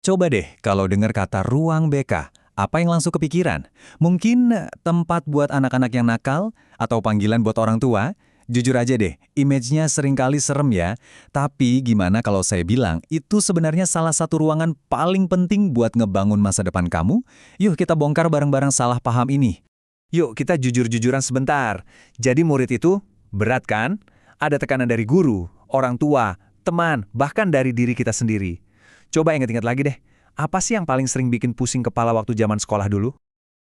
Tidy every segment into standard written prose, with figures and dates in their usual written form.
Coba deh kalau dengar kata ruang BK, apa yang langsung kepikiran? Mungkin tempat buat anak-anak yang nakal atau panggilan buat orang tua? Jujur aja deh, image-nya seringkali serem ya. Tapi gimana kalau saya bilang itu sebenarnya salah satu ruangan paling penting buat ngebangun masa depan kamu? Yuk kita bongkar bareng-bareng salah paham ini. Yuk kita jujur-jujuran sebentar. Jadi murid itu berat kan? Ada tekanan dari guru, orang tua, teman, bahkan dari diri kita sendiri. Coba ingat-ingat lagi deh, apa sih yang paling sering bikin pusing kepala waktu zaman sekolah dulu?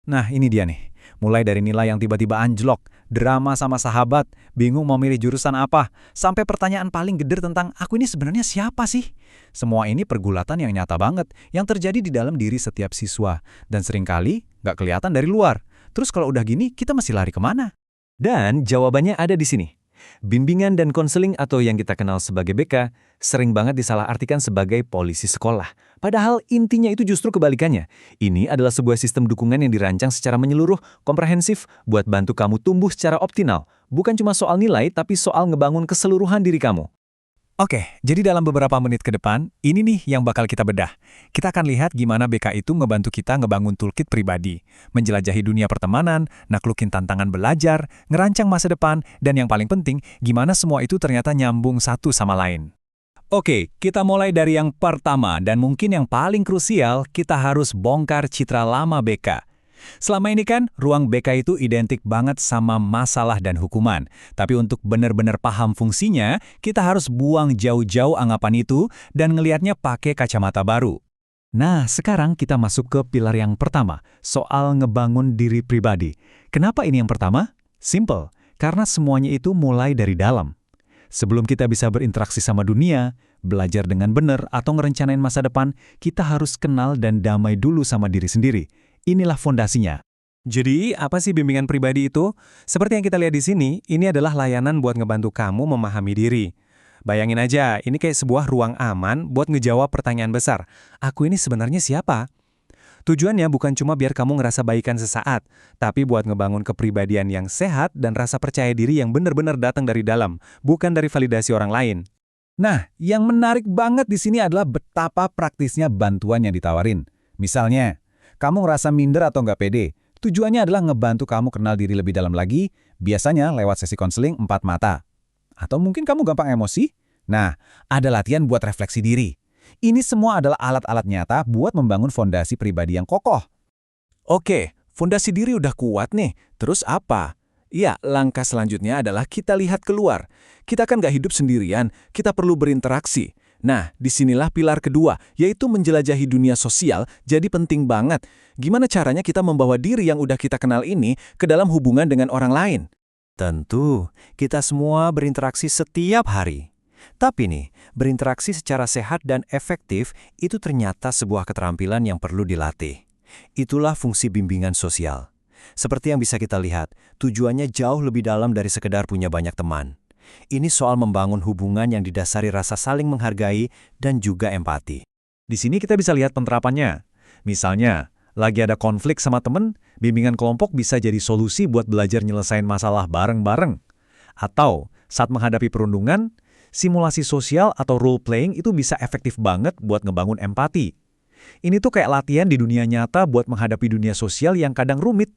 Nah, ini dia nih. Mulai dari nilai yang tiba-tiba anjlok, drama sama sahabat, bingung mau milih jurusan apa, sampai pertanyaan paling geder tentang aku ini sebenarnya siapa sih? Semua ini pergulatan yang nyata banget, yang terjadi di dalam diri setiap siswa, dan seringkali nggak kelihatan dari luar. Terus kalau udah gini, kita mesti lari kemana? Dan jawabannya ada di sini. Bimbingan dan konseling atau yang kita kenal sebagai BK sering banget disalahartikan sebagai polisi sekolah. Padahal intinya itu justru kebalikannya. Ini adalah sebuah sistem dukungan yang dirancang secara menyeluruh, komprehensif, buat bantu kamu tumbuh secara optimal. Bukan cuma soal nilai, tapi soal ngebangun keseluruhan diri kamu. Oke, jadi dalam beberapa menit ke depan, ini nih yang bakal kita bedah. Kita akan lihat gimana BK itu ngebantu kita ngebangun toolkit pribadi, menjelajahi dunia pertemanan, naklukin tantangan belajar, ngerancang masa depan, dan yang paling penting, gimana semua itu ternyata nyambung satu sama lain. Oke, kita mulai dari yang pertama, dan mungkin yang paling krusial, kita harus bongkar citra lama BK. Selama ini kan, ruang BK itu identik banget sama masalah dan hukuman. Tapi untuk benar-benar paham fungsinya, kita harus buang jauh-jauh anggapan itu dan ngelihatnya pakai kacamata baru. Nah, sekarang kita masuk ke pilar yang pertama, soal ngebangun diri pribadi. Kenapa ini yang pertama? Simple, karena semuanya itu mulai dari dalam. Sebelum kita bisa berinteraksi sama dunia, belajar dengan benar atau ngerencanain masa depan, kita harus kenal dan damai dulu sama diri sendiri. Inilah fondasinya. Jadi, apa sih bimbingan pribadi itu? Seperti yang kita lihat di sini, ini adalah layanan buat ngebantu kamu memahami diri. Bayangin aja, ini kayak sebuah ruang aman buat ngejawab pertanyaan besar. Aku ini sebenarnya siapa? Tujuannya bukan cuma biar kamu ngerasa baikan sesaat, tapi buat ngebangun kepribadian yang sehat dan rasa percaya diri yang benar-benar datang dari dalam, bukan dari validasi orang lain. Nah, yang menarik banget di sini adalah betapa praktisnya bantuan yang ditawarin. Misalnya, kamu ngerasa minder atau nggak pede, tujuannya adalah ngebantu kamu kenal diri lebih dalam lagi, biasanya lewat sesi konseling 4 mata. Atau mungkin kamu gampang emosi? Nah, ada latihan buat refleksi diri. Ini semua adalah alat-alat nyata buat membangun fondasi pribadi yang kokoh. Oke, fondasi diri udah kuat nih, terus apa? Ya, langkah selanjutnya adalah kita lihat keluar. Kita kan nggak hidup sendirian, kita perlu berinteraksi. Nah, disinilah pilar kedua, yaitu menjelajahi dunia sosial, jadi penting banget. Gimana caranya kita membawa diri yang udah kita kenal ini ke dalam hubungan dengan orang lain? Tentu, kita semua berinteraksi setiap hari. Tapi nih, berinteraksi secara sehat dan efektif itu ternyata sebuah keterampilan yang perlu dilatih. Itulah fungsi bimbingan sosial. Seperti yang bisa kita lihat, tujuannya jauh lebih dalam dari sekedar punya banyak teman. Ini soal membangun hubungan yang didasari rasa saling menghargai dan juga empati. Di sini kita bisa lihat penerapannya. Misalnya, lagi ada konflik sama temen, bimbingan kelompok bisa jadi solusi buat belajar nyelesain masalah bareng-bareng. Atau, saat menghadapi perundungan, simulasi sosial atau role playing itu bisa efektif banget buat ngebangun empati. Ini tuh kayak latihan di dunia nyata buat menghadapi dunia sosial yang kadang rumit.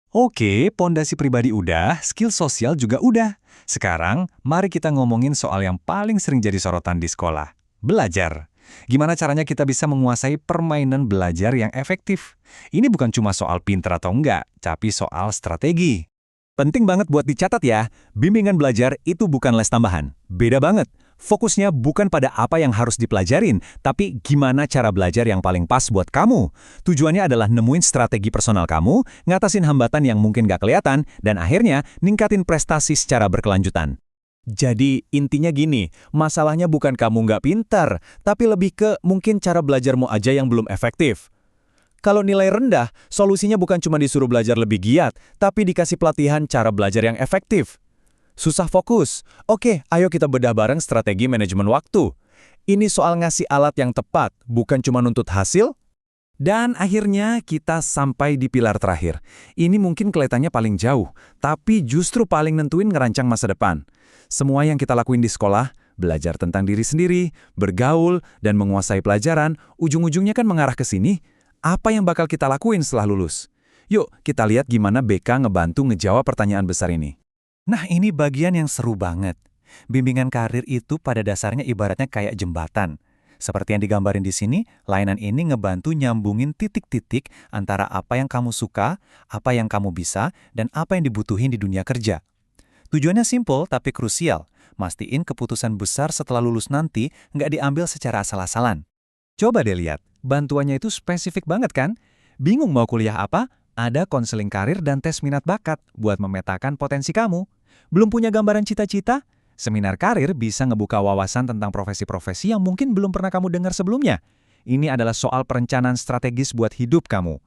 Oke, pondasi pribadi udah, skill sosial juga udah. Sekarang, mari kita ngomongin soal yang paling sering jadi sorotan di sekolah. Belajar. Gimana caranya kita bisa menguasai permainan belajar yang efektif? Ini bukan cuma soal pintar atau enggak, tapi soal strategi. Penting banget buat dicatat ya, bimbingan belajar itu bukan les tambahan. Beda banget. Fokusnya bukan pada apa yang harus dipelajarin, tapi gimana cara belajar yang paling pas buat kamu. Tujuannya adalah nemuin strategi personal kamu, ngatasin hambatan yang mungkin gak kelihatan, dan akhirnya ningkatin prestasi secara berkelanjutan. Jadi intinya gini, masalahnya bukan kamu nggak pintar, tapi lebih ke mungkin cara belajarmu aja yang belum efektif. Kalau nilai rendah, solusinya bukan cuma disuruh belajar lebih giat, tapi dikasih pelatihan cara belajar yang efektif. Susah fokus. Oke, ayo kita bedah bareng strategi manajemen waktu. Ini soal ngasih alat yang tepat, bukan cuma nuntut hasil. Dan akhirnya kita sampai di pilar terakhir. Ini mungkin kelihatannya paling jauh, tapi justru paling nentuin ngerancang masa depan. Semua yang kita lakuin di sekolah, belajar tentang diri sendiri, bergaul, dan menguasai pelajaran, ujung-ujungnya kan mengarah ke sini. Apa yang bakal kita lakuin setelah lulus? Yuk, kita lihat gimana BK ngebantu ngejawab pertanyaan besar ini. Nah, ini bagian yang seru banget. Bimbingan karir itu pada dasarnya ibaratnya kayak jembatan. Seperti yang digambarin di sini, layanan ini ngebantu nyambungin titik-titik antara apa yang kamu suka, apa yang kamu bisa, dan apa yang dibutuhin di dunia kerja. Tujuannya simpel tapi krusial, mastiin keputusan besar setelah lulus nanti nggak diambil secara asal-asalan. Coba deh lihat, bantuannya itu spesifik banget kan? Bingung mau kuliah apa? Ada konseling karir dan tes minat bakat buat memetakan potensi kamu. Belum punya gambaran cita-cita? Seminar karir bisa ngebuka wawasan tentang profesi-profesi yang mungkin belum pernah kamu dengar sebelumnya. Ini adalah soal perencanaan strategis buat hidup kamu.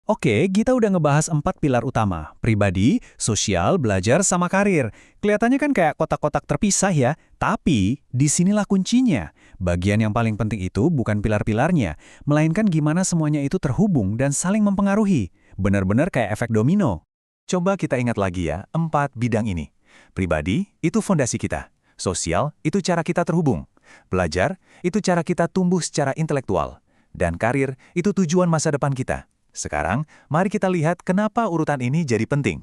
Oke, kita udah ngebahas 4 pilar utama. Pribadi, sosial, belajar, sama karir. Kelihatannya kan kayak kotak-kotak terpisah ya. Tapi, disinilah kuncinya. Bagian yang paling penting itu bukan pilar-pilarnya, melainkan gimana semuanya itu terhubung dan saling mempengaruhi. Benar-benar kayak efek domino. Coba kita ingat lagi ya, 4 bidang ini. Pribadi, itu fondasi kita. Sosial, itu cara kita terhubung. Belajar, itu cara kita tumbuh secara intelektual. Dan karir, itu tujuan masa depan kita. Sekarang, mari kita lihat kenapa urutan ini jadi penting.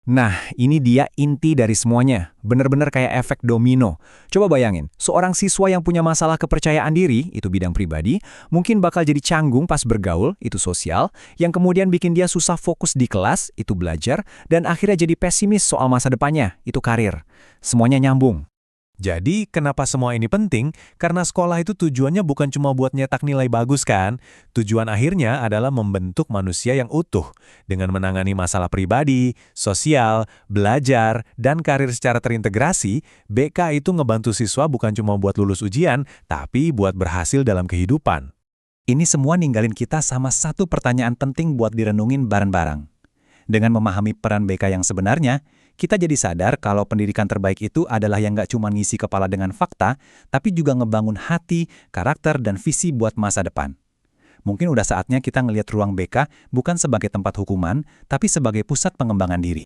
Nah, ini dia inti dari semuanya. Benar-benar kayak efek domino. Coba bayangin, seorang siswa yang punya masalah kepercayaan diri, itu bidang pribadi, mungkin bakal jadi canggung pas bergaul, itu sosial, yang kemudian bikin dia susah fokus di kelas, itu belajar, dan akhirnya jadi pesimis soal masa depannya, itu karir. Semuanya nyambung. Jadi, kenapa semua ini penting? Karena sekolah itu tujuannya bukan cuma buat nyetak nilai bagus kan? Tujuan akhirnya adalah membentuk manusia yang utuh, dengan menangani masalah pribadi, sosial, belajar, dan karir secara terintegrasi. BK itu ngebantu siswa bukan cuma buat lulus ujian, tapi buat berhasil dalam kehidupan. Ini semua ninggalin kita sama satu pertanyaan penting buat direnungin bareng-bareng. Dengan memahami peran BK yang sebenarnya, kita jadi sadar kalau pendidikan terbaik itu adalah yang nggak cuma ngisi kepala dengan fakta, tapi juga ngebangun hati, karakter, dan visi buat masa depan. Mungkin udah saatnya kita ngelihat ruang BK bukan sebagai tempat hukuman, tapi sebagai pusat pengembangan diri.